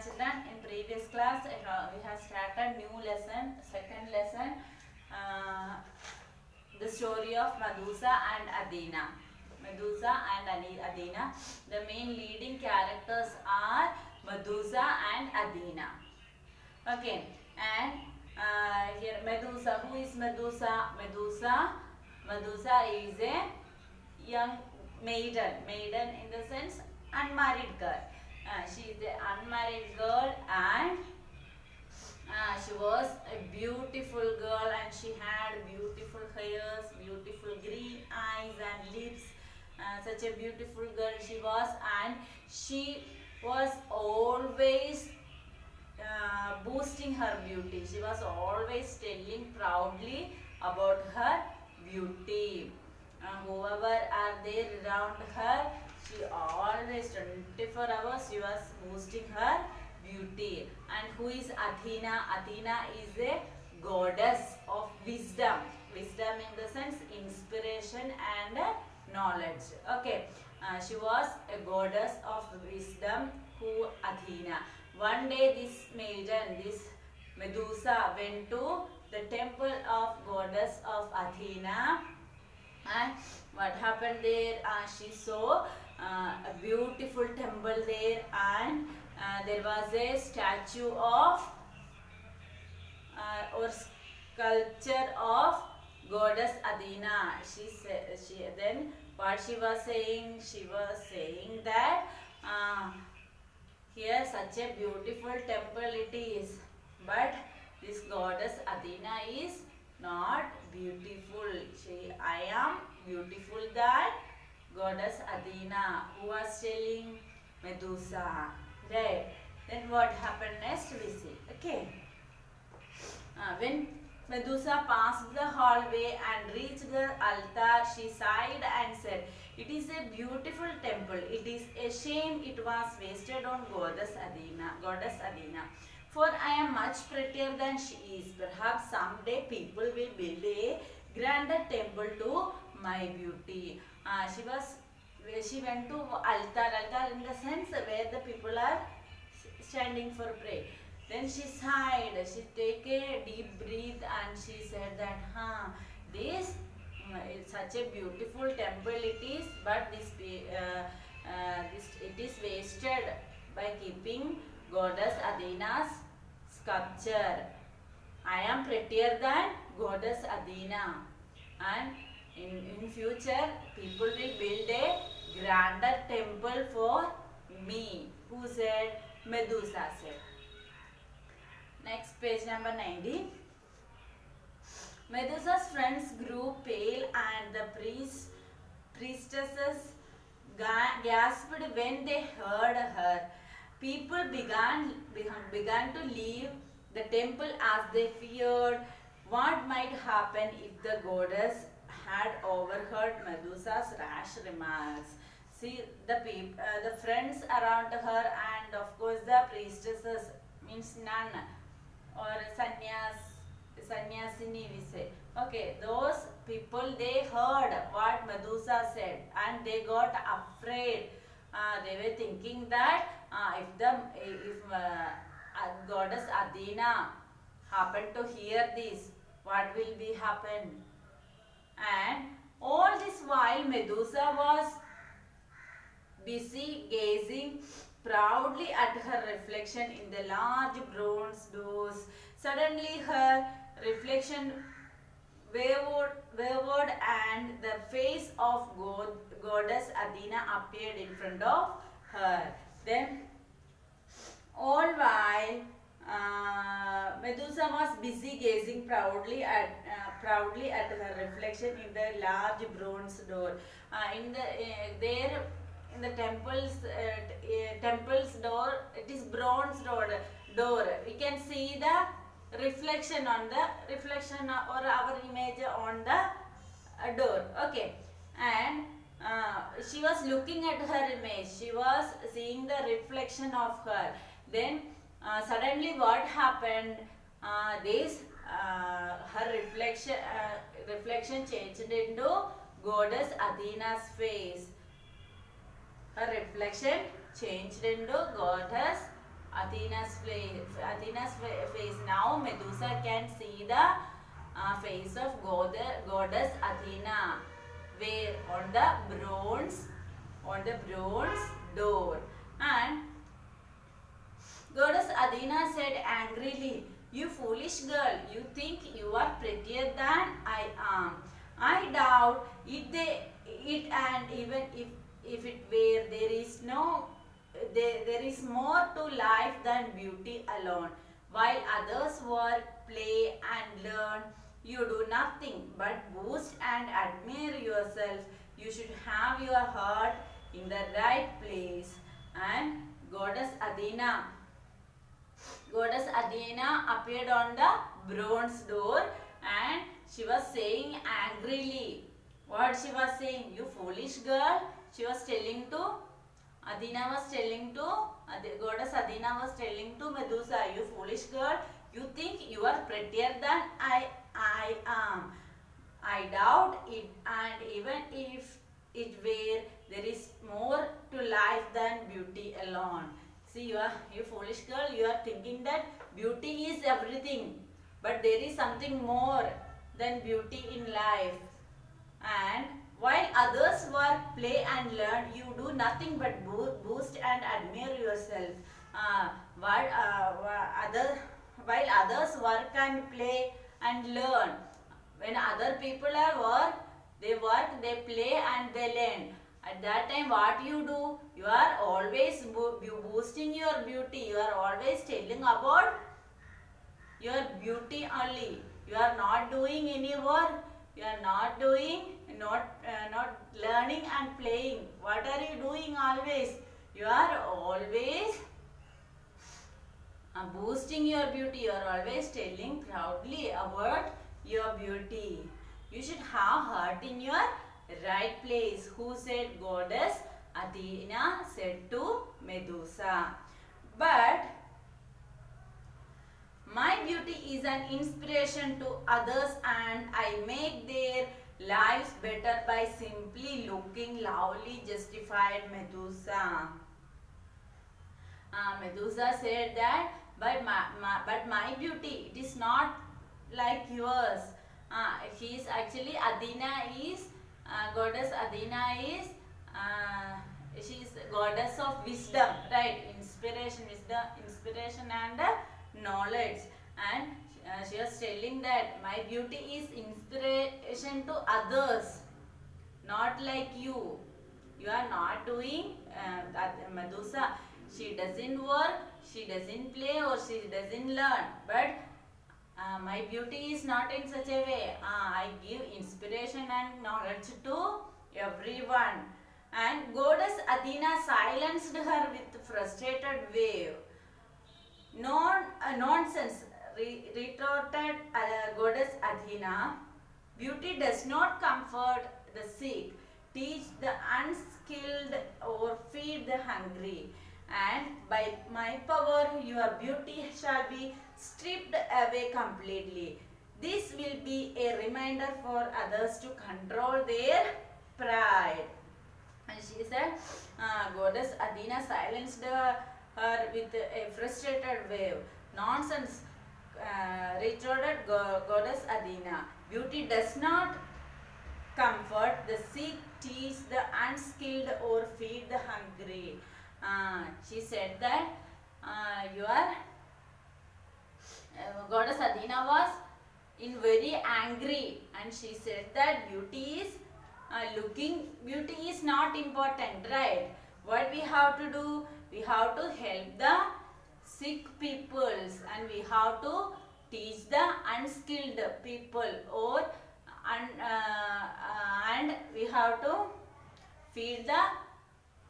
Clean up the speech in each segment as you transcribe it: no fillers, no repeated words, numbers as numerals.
children, in previous class we have started new lesson, second lesson, the story of Medusa and Athena. Medusa and Athena. The main leading characters are Medusa and Athena. Okay, and here Medusa. Who is Medusa? Medusa is a young maiden. Maiden in the sense unmarried girl. She is an unmarried girl and she was a beautiful girl and she had beautiful hairs, beautiful green eyes and lips. Such a beautiful girl she was, and she was always boosting her beauty. She was always telling proudly about her beauty. Whoever are there around her, she always 24 hours she was boosting her beauty. And who is Athena? Athena is a goddess of wisdom. Wisdom in the sense inspiration and knowledge. Okay, she was a goddess of wisdom. Who Athena? One day this maiden, this Medusa, went to the temple of goddess of Athena. And what happened there? She saw a beautiful temple there, and there was a statue of or sculpture of goddess Athena. She then what she was saying? She was saying that here such a beautiful temple it is, but this goddess Athena is not beautiful. I am beautiful than goddess Athena. Who was telling? Medusa. Right. Then what happened next we see. Okay. When Medusa passed the hallway and reached the altar, she sighed and said, "It is a beautiful temple. It is a shame it was wasted on goddess Athena. For I am much prettier than she is. Perhaps someday people will build a grander temple to my beauty." She went to altar in the sense where the people are standing for prayer. Then she sighed. She took a deep breath and she said that, this is such a beautiful temple it is, but it is wasted by keeping goddess Athena's sculpture. I am prettier than goddess Athena, and in future people will build a grander temple for me. Who said? Medusa said. Next page number 90. Medusa's friends grew pale and the priestesses gasped when they heard her. People began to leave the temple as they feared what might happen if the goddess had overheard Medusa's rash remarks. See, the friends around her and of course the priestesses means nun or sannyasini we say. Okay, those people they heard what Medusa said and they got afraid. They were thinking that if goddess Athena happened to hear this, what will be happen? And all this while Medusa was busy gazing proudly at her reflection in the large bronze doors. Suddenly her reflection wavered and the face of goddess Athena appeared in front of her. Then all while Medusa was busy gazing proudly at her reflection in the large bronze door. In the temple's door, it is bronze door. We can see the reflection or our image on the door. Okay, and she was looking at her image. She was seeing the reflection of her. Then suddenly what happened? Her reflection changed into goddess Athena's face. Her reflection changed into goddess face. Now Medusa can see the face of goddess Athena. Where? On the bronze door. And Goddess Athena said angrily, "You foolish girl, you think you are prettier than I am. I doubt it, and even if it were, there is more to life than beauty alone. While others work, play and learn, you do nothing but boost and admire yourself. You should have your heart in the right place." And Goddess Athena appeared on the bronze door, and she was saying angrily. What she was saying? "You foolish girl." She was telling to Goddess Athena was telling to Medusa, "You foolish girl, you think you are prettier than I am. I doubt it, and even if it were, there is more to life than beauty alone." See, you foolish girl, you are thinking that beauty is everything, but there is something more than beauty in life. And while others work, play and learn, you do nothing but boost and admire yourself. While others work and play and learn, when other people are work, they play and they learn. At that time, what you do? You are always boosting your beauty. You are always telling about your beauty only. You are not doing any work. You are not learning and playing. What are you doing always? You are always boosting your beauty. You are always telling proudly about your beauty. You should have heart in your right place. Who said? Goddess Athena said to Medusa. But my beauty is an inspiration to others, and I make their lives better by simply looking lovely, justified Medusa. Medusa said that, but my beauty, it is not like yours. She is actually Goddess Athena is she is goddess of wisdom, right? Inspiration and knowledge. And she was telling that my beauty is inspiration to others, not like you. You are not doing Medusa. She doesn't work, she doesn't play, or she doesn't learn. But my beauty is not in such a way. I give inspiration and knowledge to everyone. And Goddess Athena silenced her with frustrated wave. Nonsense, retorted Goddess Athena. Beauty does not comfort the sick, teach the unskilled, or feed the hungry. And by my power, your beauty shall be stripped away completely. This will be a reminder for others to control their pride. And she said, Goddess Athena silenced her with a frustrated wave. Nonsense, retorted Goddess Athena. Beauty does not comfort the sick, teach the unskilled, or feed the hungry. She said that Goddess Athena was very angry, and she said that beauty is not important, right? What we have to do? We have to help the sick peoples, and we have to teach the unskilled people, and we have to feed the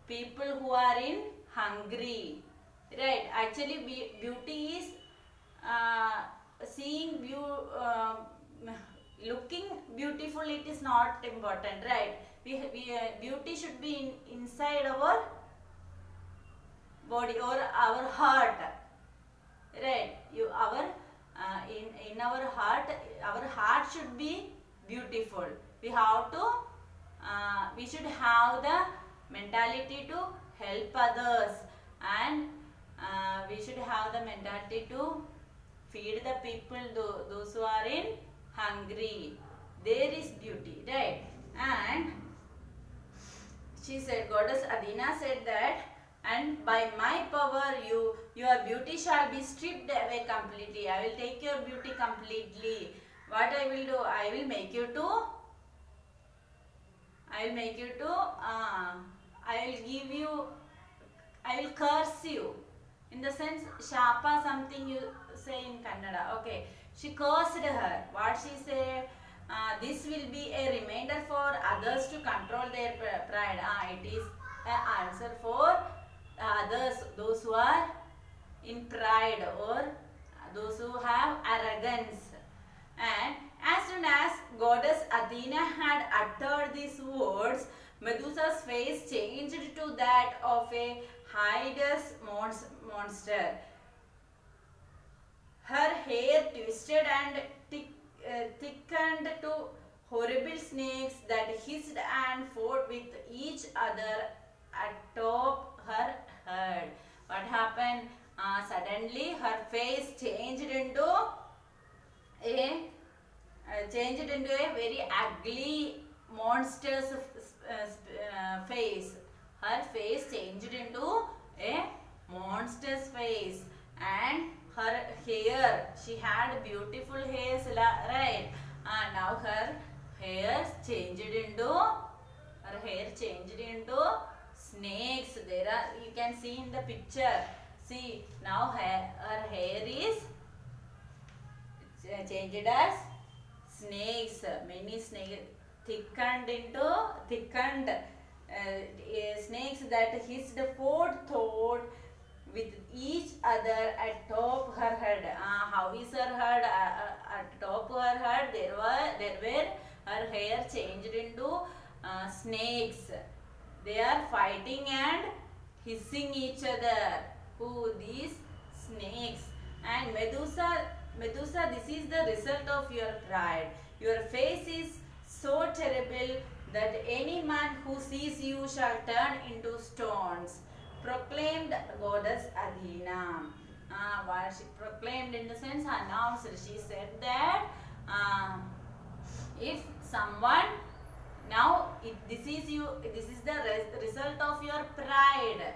people who are in hungry, right? Actually, beauty is looking beautiful. It is not important, right? Beauty should be inside our body or our heart, right? In our heart should be beautiful. We should have the mentality to help others, and we should have the mentality to feed the people, those who are in hungry. There is beauty, right? And she said, Goddess Athena said that, and by my power, your beauty shall be stripped away completely. I will take your beauty completely. What I will do? I will make you to. I will make you to. I will give you. I will curse you. In the sense, Shapa something you say in Kannada. Okay. She cursed her. What she said? This will be a reminder for others to control their pride. It is an answer for others, those who are in pride or those who have arrogance. And as soon as Goddess Athena had uttered these words, Medusa's face changed to that of a hideous monster. Her hair twisted and thickened to horrible snakes that hissed and fought with each other atop her head. What happened? Suddenly her face changed into a very ugly monster's face. Her face changed into a monster's face, and her hair, she had beautiful hairs, right? Now her hair changed into snakes. There are, you can see in the picture. See, now her hair is changed as snakes. Many snakes thickened snakes that hissed forth with each other atop her head. How is her head? Atop her head there were her hair changed into snakes. They are fighting and hissing each other. Who? These snakes. And Medusa, this is the result of your pride. Your face is so terrible that any man who sees you shall turn into stones, proclaimed Goddess Athena. What she proclaimed, in the sense, announced. She said that if someone, now this is the result of your pride.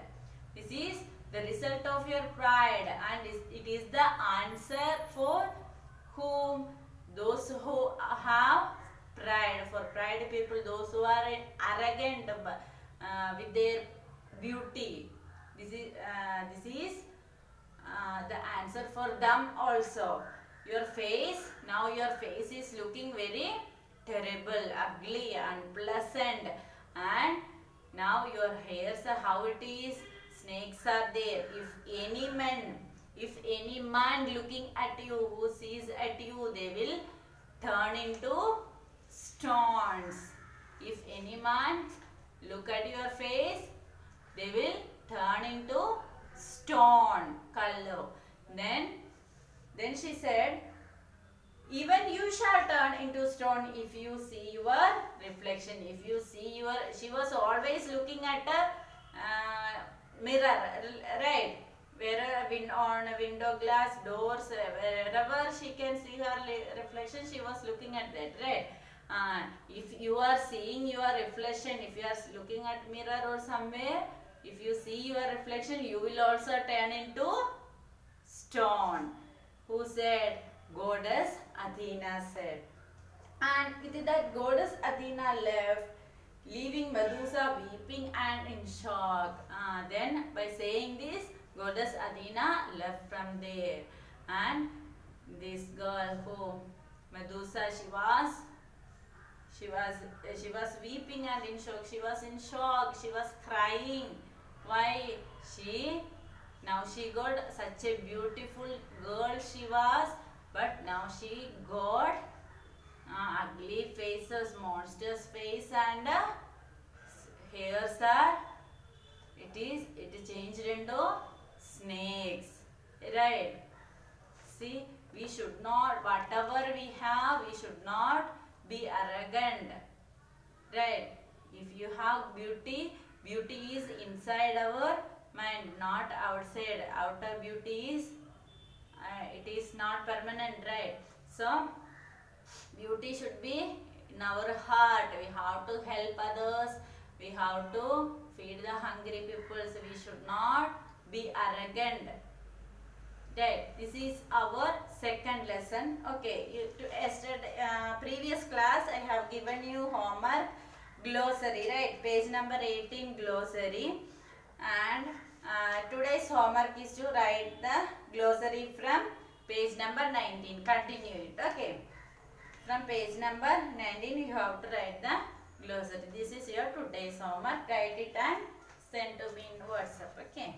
This is the result of your pride, and it is the answer for whom? Those who have pride. For pride people, those who are arrogant with their beauty. This is the answer for them also. Your face, now your face is looking very terrible, ugly, unpleasant, and now your hairs are how it is. Snakes are there. If any man looking at you, who sees at you, they will turn into stones. If any man look at your face, they will turn into stone color. Then she said, even you shall turn into stone if you see your reflection. If you see she was always looking at a mirror, right? Where on a window glass, doors, wherever she can see her reflection, she was looking at that, right? If you are seeing your reflection, if you are looking at mirror or somewhere, if you see your reflection, you will also turn into stone. Who said? Goddess Athena said. And with that, Goddess Athena left, leaving Medusa weeping and in shock. Then by saying this, Goddess Athena left from there. And this girl who Medusa, she was weeping and in shock. She was in shock. She was crying. Why? Now she got such a beautiful girl she was, but now she got ugly faces, monster's face, and hairs are it changed into snakes, right? See, we should not, whatever we have, we should not be arrogant, right? If you have beauty, beauty is inside our mind, not outside. Outer beauty is it is not permanent, right? So beauty should be in our heart. We have to help others. We have to feed the hungry people. So we should not be arrogant. Right. This is our second lesson. Okay. Yesterday, previous class, I have given you homework glossary. Right. Page number 18 glossary. And today's homework is to write the glossary from page number 19. Continue it. Okay. From page number 19, you have to write the glossary. This is your today's homework. Write it and send to me in WhatsApp. Okay.